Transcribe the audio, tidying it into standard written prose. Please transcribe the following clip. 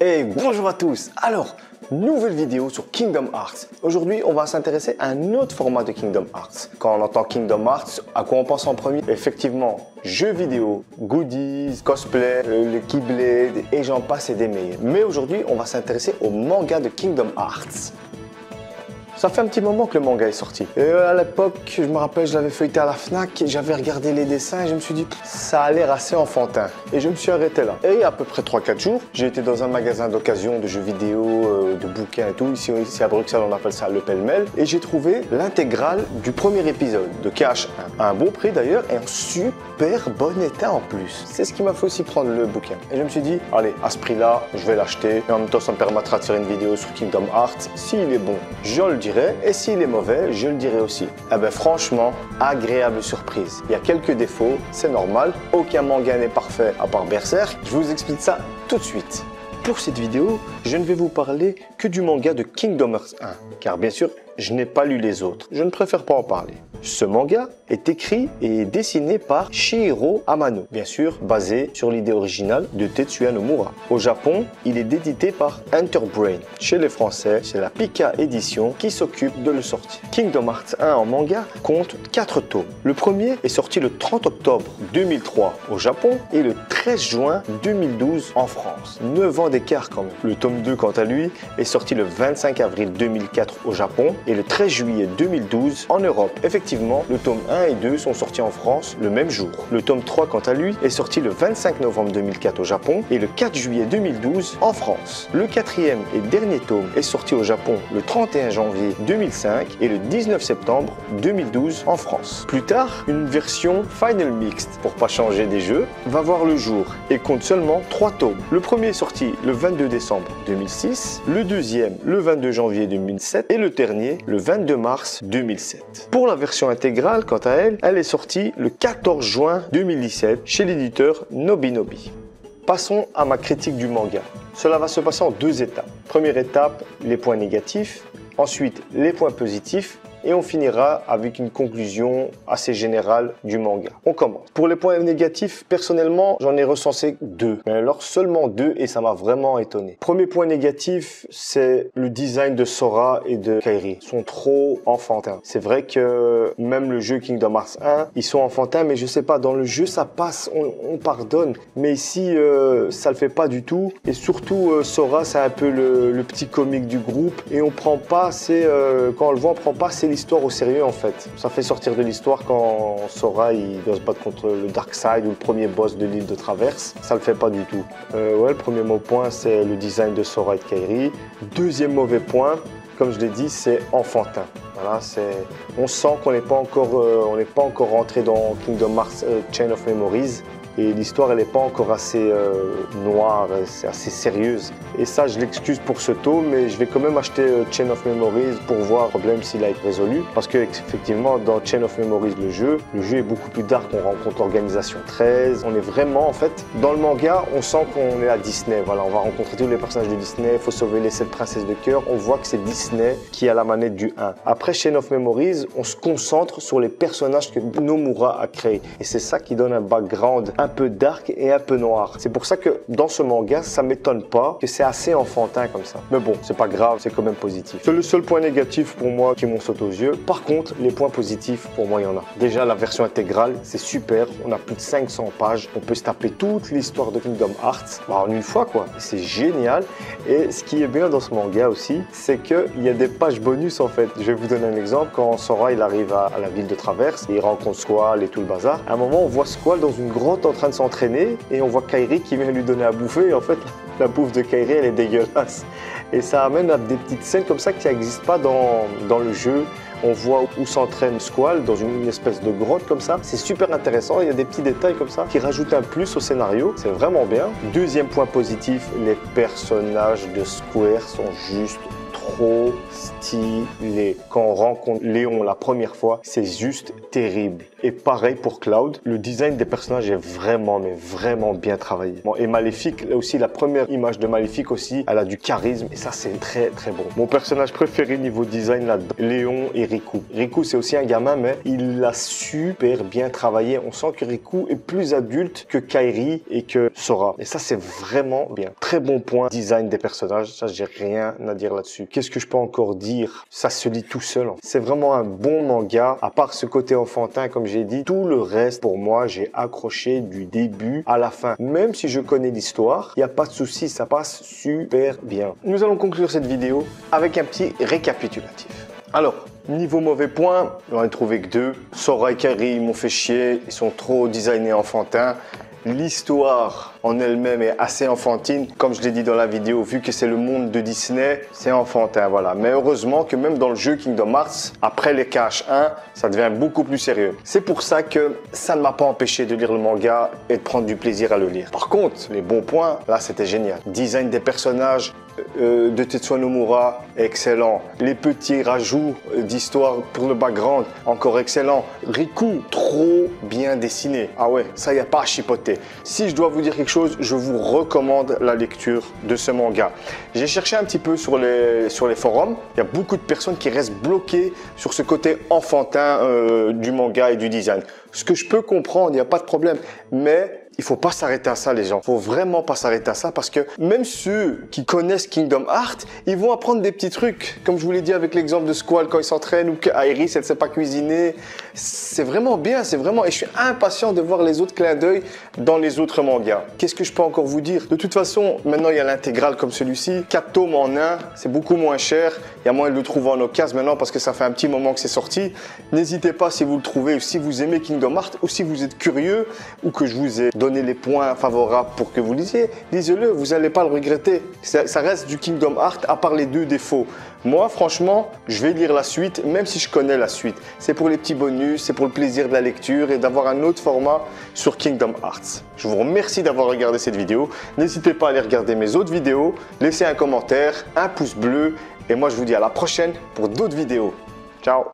Et bonjour à tous. Alors, nouvelle vidéo sur Kingdom Hearts. Aujourd'hui, on va s'intéresser à un autre format de Kingdom Hearts. Quand on entend Kingdom Hearts, à quoi on pense en premier? Effectivement, jeux vidéo, goodies, cosplay, le Keyblade et j'en passe et des meilleurs. Mais aujourd'hui, on va s'intéresser au manga de Kingdom Hearts. Ça fait un petit moment que le manga est sorti. Et à l'époque, je me rappelle, je l'avais feuilleté à la Fnac, j'avais regardé les dessins et je me suis dit, ça a l'air assez enfantin. Et je me suis arrêté là. Et à peu près 3-4 jours, j'ai été dans un magasin d'occasion de jeux vidéo, de bouquins et tout. Ici à Bruxelles, on appelle ça le pêle-mêle. Et j'ai trouvé l'intégrale du premier épisode de KH1. À un bon prix d'ailleurs et en super bon état en plus. C'est ce qui m'a fait aussi prendre le bouquin. Et je me suis dit, allez, à ce prix-là, je vais l'acheter. Et en même temps, ça me permettra de faire une vidéo sur Kingdom Hearts. S'il est bon, je le dis. Et s'il est mauvais, je le dirai aussi. Eh ben franchement, agréable surprise. Il y a quelques défauts, c'est normal. Aucun manga n'est parfait à part Berserk. Je vous explique ça tout de suite. Pour cette vidéo, je ne vais vous parler que du manga de Kingdom Hearts 1. Car bien sûr, je n'ai pas lu les autres. Je ne préfère pas en parler. Ce manga est écrit et dessiné par Shihiro Amano, bien sûr basé sur l'idée originale de Tetsuya Nomura. Au Japon, il est édité par Enterbrain. Chez les Français, c'est la Pika Édition qui s'occupe de le sortir. Kingdom Hearts 1 en manga compte 4 tomes. Le premier est sorti le 30 octobre 2003 au Japon et le 13 juin 2012 en France. 9 ans d'écart quand même. Le tome 2, quant à lui, est sorti le 25 avril 2004 au Japon et le 13 juillet 2012 en Europe. Effectivement, le tome 1 et 2 sont sortis en France le même jour. Le tome 3, quant à lui, est sorti le 25 novembre 2004 au Japon et le 4 juillet 2012 en France. Le quatrième et dernier tome est sorti au Japon le 31 janvier 2005 et le 19 septembre 2012 en France. Plus tard, une version Final Mixed, pour pas changer des jeux, va voir le jour et compte seulement 3 tomes. Le premier est sorti le 22 décembre 2006, le deuxième le 22 janvier 2007 et le dernier le 22 mars 2007. Pour la version intégrale, quant à elle, elle est sortie le 14 juin 2017 chez l'éditeur Nobinobi. Passons à ma critique du manga. Cela va se passer en 2 étapes. Première étape, les points négatifs. Ensuite, les points positifs. Et on finira avec une conclusion assez générale du manga. On commence. Pour les points négatifs, personnellement, j'en ai recensé 2. Mais alors seulement 2 et ça m'a vraiment étonné. Premier point négatif, c'est le design de Sora et de Kairi. Ils sont trop enfantins. C'est vrai que même le jeu Kingdom Hearts 1, ils sont enfantins, mais je sais pas, dans le jeu ça passe, on pardonne. Mais ici, ça le fait pas du tout. Et surtout, Sora, c'est un peu le petit comique du groupe. Et on prend pas assez, quand on le voit, on prend pas assez l'histoire au sérieux en fait. Ça fait sortir de l'histoire quand Sora il doit se battre contre le Darkseid ou le premier boss de l'île de Traverse. Ça le fait pas du tout. Ouais, le premier mauvais point c'est le design de Sora et de Kairi. Deuxième mauvais point, comme je l'ai dit, c'est enfantin. Voilà, on sent qu'on n'est pas encore rentré dans Kingdom Hearts Chain of Memories. Et l'histoire, elle n'est pas encore assez noire, c'est assez sérieuse. Et ça, je l'excuse pour ce tome, mais je vais quand même acheter Chain of Memories pour voir le problème s'il a été résolu. Parce que effectivement, dans Chain of Memories, le jeu est beaucoup plus dark. On rencontre l'organisation 13. On est vraiment, en fait, dans le manga, on sent qu'on est à Disney. Voilà, on va rencontrer tous les personnages de Disney. Il faut sauver les 7 princesses de cœur. On voit que c'est Disney qui a la manette du 1. Après Chain of Memories, on se concentre sur les personnages que Nomura a créés. Et c'est ça qui donne un background un peu dark et un peu noir. C'est pour ça que dans ce manga, ça m'étonne pas que c'est assez enfantin comme ça. Mais bon, c'est pas grave, c'est quand même positif. C'est le seul point négatif pour moi qui m'ont sauté aux yeux. Par contre, les points positifs, pour moi, il y en a. Déjà, la version intégrale, c'est super. On a plus de 500 pages. On peut se taper toute l'histoire de Kingdom Hearts en une fois, quoi. C'est génial. Et ce qui est bien dans ce manga aussi, c'est qu'il y a des pages bonus, en fait. Je vais vous donner un exemple. Quand Sora, il arrive à la ville de Traverse, il rencontre Squall et tout le bazar. À un moment, on voit Squall dans une grotte en train de s'entraîner et on voit Kairi qui vient lui donner à bouffer et en fait la bouffe de Kairi elle est dégueulasse et ça amène à des petites scènes comme ça qui n'existent pas dans le jeu. On voit où s'entraîne Squall dans une espèce de grotte comme ça. C'est super intéressant, il y a des petits détails comme ça qui rajoutent un plus au scénario. C'est vraiment bien. Deuxième point positif, les personnages de Square sont juste trop stylé. Quand on rencontre Léon la première fois, c'est juste terrible. Et pareil pour Cloud, le design des personnages est vraiment, mais vraiment bien travaillé. Bon, et Maléfique, là aussi, la première image de Maléfique aussi, elle a du charisme et ça, c'est très, très bon. Mon personnage préféré niveau design là-dedans, Léon et Riku. Riku, c'est aussi un gamin, mais il l'a super bien travaillé. On sent que Riku est plus adulte que Kairi et que Sora. Et ça, c'est vraiment bien. Très bon point, design des personnages. Ça, j'ai rien à dire là-dessus. Qu'est-ce que je peux encore dire? Ça se lit tout seul. C'est vraiment un bon manga. À part ce côté enfantin, comme j'ai dit, tout le reste, pour moi, j'ai accroché du début à la fin. Même si je connais l'histoire, il n'y a pas de souci, ça passe super bien. Nous allons conclure cette vidéo avec un petit récapitulatif. Alors, niveau mauvais points, j'en ai trouvé que 2. Sora et Kairi m'ont fait chier, ils sont trop designés enfantins. L'histoire en elle-même est assez enfantine. Comme je l'ai dit dans la vidéo, vu que c'est le monde de Disney, c'est enfantin, voilà. Mais heureusement que même dans le jeu Kingdom Hearts, après les KH1, ça devient beaucoup plus sérieux. C'est pour ça que ça ne m'a pas empêché de lire le manga et de prendre du plaisir à le lire. Par contre, les bons points, là, c'était génial. Design des personnages de Tetsuya Nomura, excellent. Les petits rajouts d'histoire pour le background, encore excellent. Riku, trop bien dessiné. Ah ouais, ça, il n'y a pas à chipoter. Si je dois vous dire quelque chose, je vous recommande la lecture de ce manga. J'ai cherché un petit peu sur les forums. Il y a beaucoup de personnes qui restent bloquées sur ce côté enfantin du manga et du design. Ce que je peux comprendre, il n'y a pas de problème. Mais il faut pas s'arrêter à ça, les gens. Il faut vraiment pas s'arrêter à ça parce que même ceux qui connaissent Kingdom Hearts, ils vont apprendre des petits trucs. Comme je vous l'ai dit avec l'exemple de Squall quand il s'entraîne ou qu'Aeris, elle ne sait pas cuisiner. C'est vraiment bien, c'est vraiment... Et je suis impatient de voir les autres clins d'œil dans les autres mangas. Qu'est-ce que je peux encore vous dire? De toute façon, maintenant, il y a l'intégrale comme celui-ci. 4 tomes en 1, c'est beaucoup moins cher. Il y a moyen de le trouver en occasion maintenant parce que ça fait un petit moment que c'est sorti. N'hésitez pas si vous le trouvez ou si vous aimez Kingdom Hearts ou si vous êtes curieux ou que je vous ai donné les points favorables pour que vous lisiez, lisez-le, vous n'allez pas le regretter. Ça reste du Kingdom Hearts à part les 2 défauts. Moi, franchement, je vais lire la suite, même si je connais la suite. C'est pour les petits bonus, c'est pour le plaisir de la lecture et d'avoir un autre format sur Kingdom Hearts. Je vous remercie d'avoir regardé cette vidéo. N'hésitez pas à aller regarder mes autres vidéos, laissez un commentaire, un pouce bleu et moi je vous dis à la prochaine pour d'autres vidéos. Ciao!